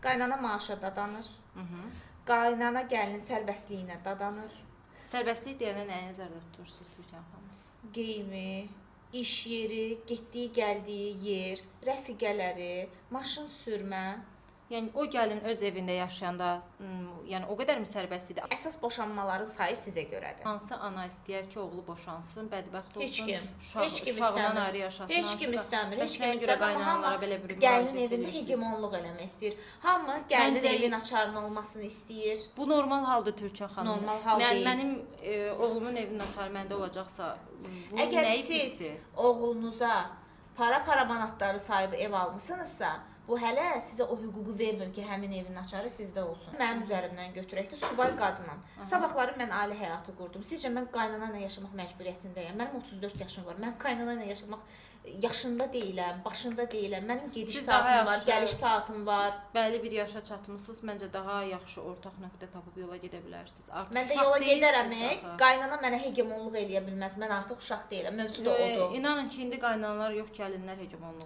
Qaynana maaşa dadanır. Mhm. Qaynana gəlinin sərbəstliyinə dadanır. Sərbəstlik deyəndə nəyə nəzərdə tutursunuz Türkan xanım? Geyimi, iş yeri, getdiyi, gəldiyi yer, rəfiqələri, maşın sürmə. Yəni o gəlin öz evində yaşayanda, yəni o qədərmi sərbəstlikdir? Əsas boşanmaların sayı sizə görədir. Hansı ana istəyər ki, oğlu boşansın, bədbəxt olsun, Heç kim. Heç kim uşağından istəmir. ayrı yaşasın? Heç kim istəmir. Heç kim Nəyə görə istəmir. qaynanalara belə bir gəlin müraciət evində edirsiniz? hegemonluq eləmək istəyir. Hamı gəlin Məncə- evin açarının olmasını istəyir. Bu normal haldır Türkan xanım. Normal hal deyil. Mənim oğlumun evinin açarı məndə olacaqsa, bu Əgər nəyi siz pisdir? oğlunuza para manatları sahibi ev almısınızsa, bu hələ sizə o hüququ vermir ki, həmin evin açarı sizdə olsun. Mənim üzərimdən götürək də, subay qadınam. Sabahları mən ailə həyatı qurdum. Sizcə mən qaynana ilə yaşamaq məcburiyyətindəyəm. Mənim 34 yaşım var. Mən qaynana ilə yaşamaq yaşında deyiləm, başında deyiləm. Mənim gediş Siz daha saatım var, yaxşı- gəliş saatım var. Bəlli bir yaşa çatmısınız, məncə daha yaxşı ortaq nöqtə tapıb yola gedə bilərsiniz. Artıq Mən də uşaq yola deyilsiniz gedərəm. axı. Qaynana mənə hegemonluq eləyə bilməz. Mən artıq uşaq deyiləm. Mövzu da odur. İnanın ki, indi qaynanalar yox, gəlinlər hegemonluq